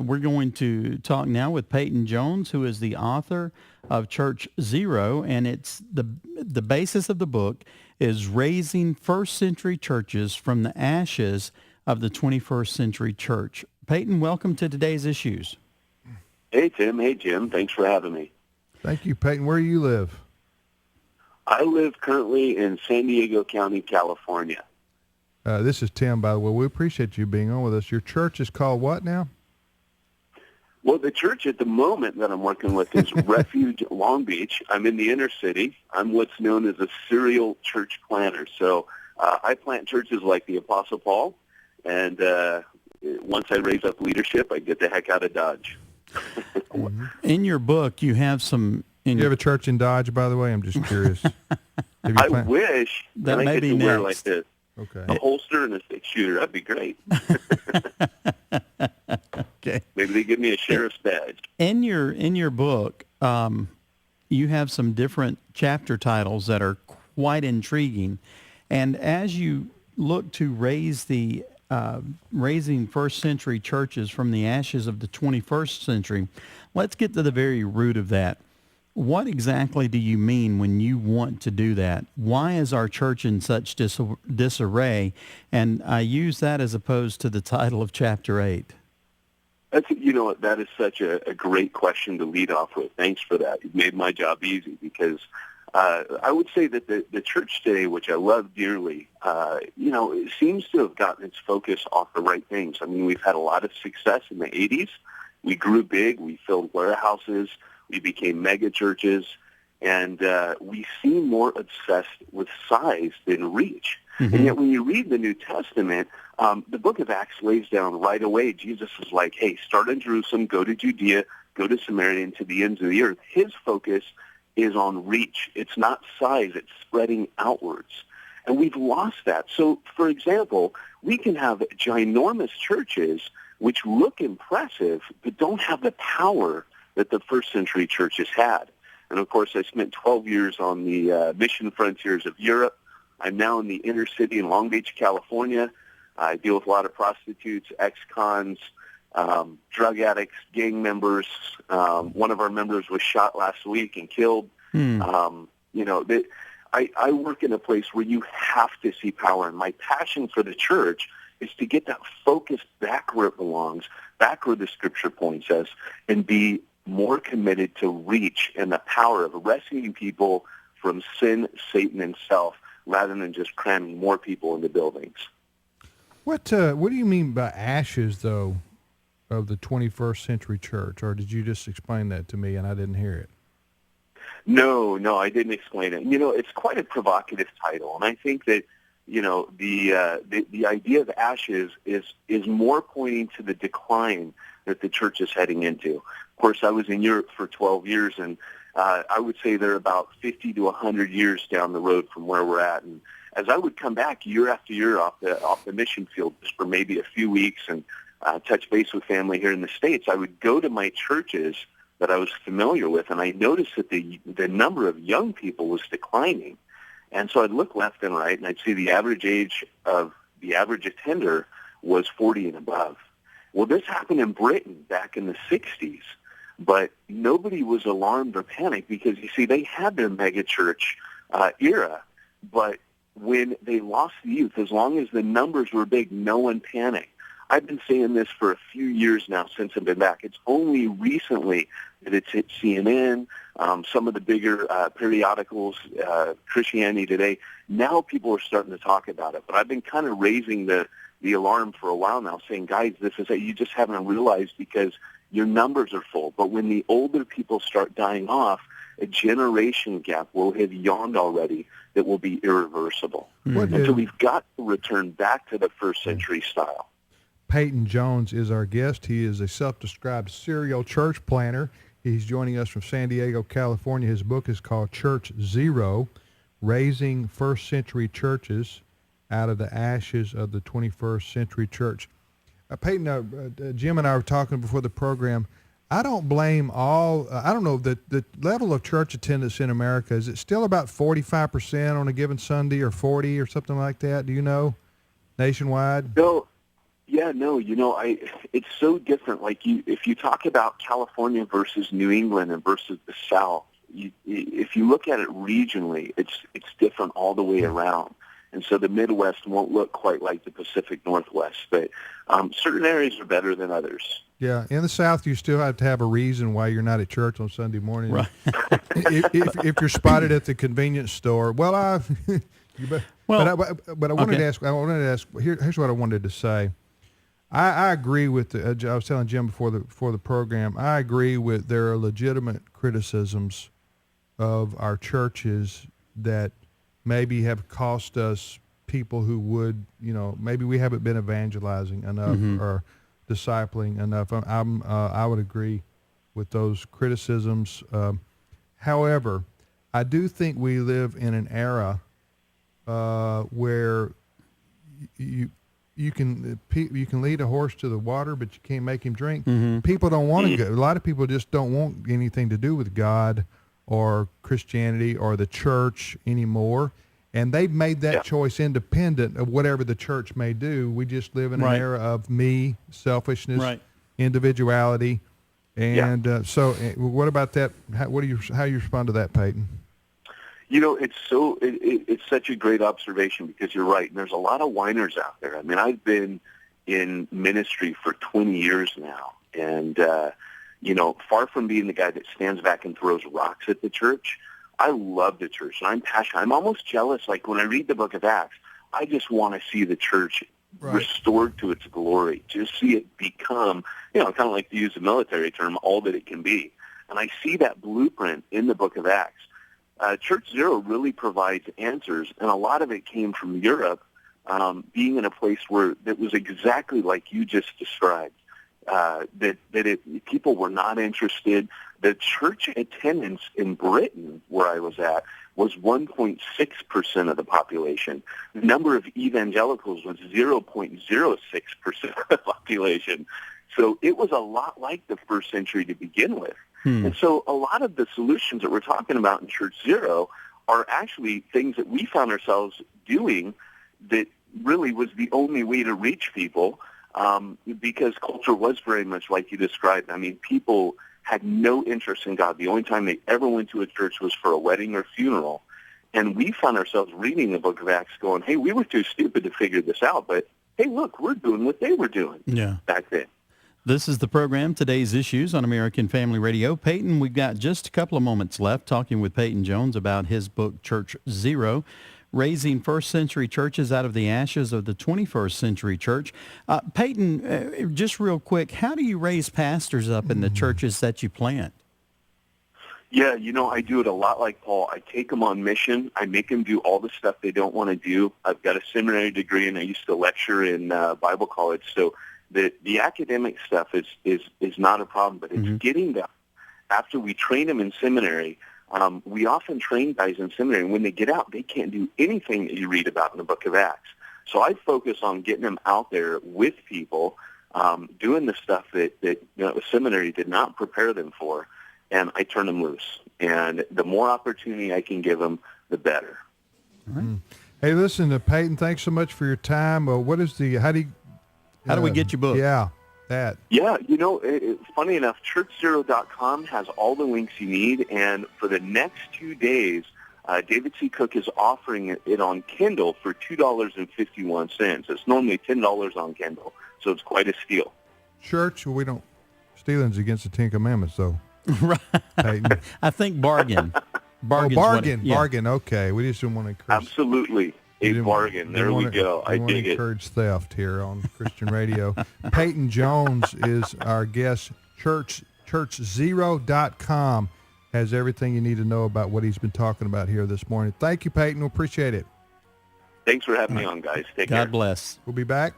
We're going to talk now with Peyton Jones, who is the author of Church Zero, and it's the basis of the book is raising first century churches from the ashes of the 21st century church. Peyton, welcome to today's issues. Hey, Tim. Hey, Jim. Thanks for having me. Thank you, Peyton. Where do you live? I live currently in San Diego County, California. This is Tim, by the way. We appreciate you being on with us. Your church is called what now? Well, the church at the moment that I'm working with is Refuge Long Beach. I'm in the inner city. I'm what's known as a serial church planter. So I plant churches like the Apostle Paul, and once I raise up leadership, I get the heck out of Dodge. In your book, you have some... Do you have a church in Dodge, by the way? I'm just curious. I wish that I may could be wear next. like this. Okay. A holster and a six-shooter. That'd be great. Okay. Maybe they give me a sheriff's badge. In your book, you have some different chapter titles that are quite intriguing, and as you look to raising first century churches from the ashes of the 21st century, let's get to the very root of that. What exactly do you mean when you want to do that? Why is our church in such disarray? And I use that as opposed to the title of chapter 8. That is such a great question to lead off with. Thanks for that. You've made my job easy because I would say that the church today, which I love dearly, it seems to have gotten its focus off the right things. I mean, we've had a lot of success in the 80s. We grew big. We filled warehouses. We became mega churches. And we seem more obsessed with size than reach. Mm-hmm. And yet when you read the New Testament, the book of Acts lays down right away. Jesus is like, hey, start in Jerusalem, go to Judea, go to Samaria, and to the ends of the earth. His focus is on reach. It's not size. It's spreading outwards. And we've lost that. So, for example, we can have ginormous churches which look impressive but don't have the power that the first century churches had. And, of course, I spent 12 years on the mission frontiers of Europe. I'm now in the inner city in Long Beach, California. I deal with a lot of prostitutes, ex-cons, drug addicts, gang members. One of our members was shot last week and killed. I work in a place where you have to see power. And my passion for the church is to get that focus back where it belongs, back where the Scripture points us, and be more committed to reach and the power of rescuing people from sin, Satan, and self, rather than just cramming more people into buildings. What do you mean by ashes, though, of the 21st century church? Or did you just explain that to me and I didn't hear it? No, I didn't explain it. It's quite a provocative title, and I think that the idea of ashes is more pointing to the decline that the church is heading into. Of course, I was in Europe for 12 years, and I would say they're about 50 to 100 years down the road from where we're at. And as I would come back year after year off the mission field just for maybe a few weeks and touch base with family here in the States, I would go to my churches that I was familiar with, and I noticed that the number of young people was declining. And so I'd look left and right, and I'd see the average age of the average attender was 40 and above. Well, this happened in Britain back in the 60s, but nobody was alarmed or panicked because, you see, they had their megachurch era, but when they lost the youth, as long as the numbers were big, no one panicked. I've been saying this for a few years now since I've been back. It's only recently that it's hit CNN, some of the bigger periodicals, Christianity Today. Now people are starting to talk about it. But I've been kind of raising the alarm for a while now, saying, guys, this is you just haven't realized because your numbers are full. But when the older people start dying off, a generation gap will have yawned already that will be irreversible. And so we've got to return back to the first century style. Peyton Jones is our guest. He is a self-described serial church planter. He's joining us from San Diego, California. His book is called Church Zero, Raising First Century Churches Out of the Ashes of the 21st Century Church. Peyton, Jim and I were talking before the program. I don't blame I don't know, the level of church attendance in America, is it still about 45% on a given Sunday or 40 or something like that? Do you know, nationwide? No. Yeah, no, it's so different. Like if you talk about California versus New England and versus the South, if you look at it regionally, it's different all the way around. And so the Midwest won't look quite like the Pacific Northwest, but certain areas are better than others. Yeah, in the South, you still have to have a reason why you're not at church on Sunday morning. Right. if you're spotted at the convenience store, but I wanted to ask. Here's what I wanted to say. I agree with I was telling Jim before the program. I agree with there are legitimate criticisms of our churches that maybe have cost us people who would, maybe we haven't been evangelizing enough or discipling enough. I would agree with those criticisms. However, I do think we live in an era where you can lead a horse to the water, but you can't make him drink. People don't want to go. A lot of people just don't want anything to do with God or Christianity or the church anymore. And they've made that choice independent of whatever the church may do. We just live in an era of me, selfishness, individuality. And so what about that? How you respond to that, Peyton? It's such a great observation because you're right. And there's a lot of whiners out there. I mean, I've been in ministry for 20 years now. And, far from being the guy that stands back and throws rocks at the church, I love the church, and I'm passionate. I'm almost jealous. Like when I read the book of Acts, I just want to see the church restored to its glory, just see it become, kind of like to use a military term, all that it can be. And I see that blueprint in the book of Acts. Church Zero really provides answers, and a lot of it came from Europe, being in a place where it was exactly like you just described. People were not interested. The church attendance in Britain, where I was at, was 1.6% of the population. The number of evangelicals was 0.06% of the population. So it was a lot like the first century to begin with. And so a lot of the solutions that we're talking about in Church Zero are actually things that we found ourselves doing that really was the only way to reach people. Because culture was very much like you described. I mean, people had no interest in God. The only time they ever went to a church was for a wedding or funeral. And we found ourselves reading the book of Acts going, hey, we were too stupid to figure this out, but hey, look, we're doing what they were doing back then. This is the program, Today's Issues on American Family Radio. Peyton, we've got just a couple of moments left talking with Peyton Jones about his book, Church Zero, Raising First Century Churches Out of the Ashes of the 21st Century Church. Peyton, just real quick, how do you raise pastors up in the churches that you plant? Yeah, I do it a lot like Paul. I take them on mission. I make them do all the stuff they don't want to do. I've got a seminary degree, and I used to lecture in Bible college, so the academic stuff is not a problem, but it's getting them. After we train them in seminary, we often train guys in seminary, and when they get out, they can't do anything that you read about in the book of Acts. So I focus on getting them out there with people, doing the stuff that seminary did not prepare them for, and I turn them loose. And the more opportunity I can give them, the better. All right. Hey, listen, Peyton, thanks so much for your time. How do we get your book? Yeah, that. Yeah, it's funny enough, churchzero.com has all the links you need, and for the next 2 days, David C. Cook is offering it on Kindle for $2.51. It's normally $10 on Kindle, so it's quite a steal. Church, we don't. Stealing's against the Ten Commandments, though. Right. I think bargain. Bargain. Okay, we just don't want to encourage. Absolutely. Bargain. There we go. I dig it. Encourage theft here on Christian radio. Peyton Jones is our guest. Churchzero.com has everything you need to know about what he's been talking about here this morning. Thank you, Peyton. We appreciate it. Thanks for having me on, guys. Take care. God bless. We'll be back.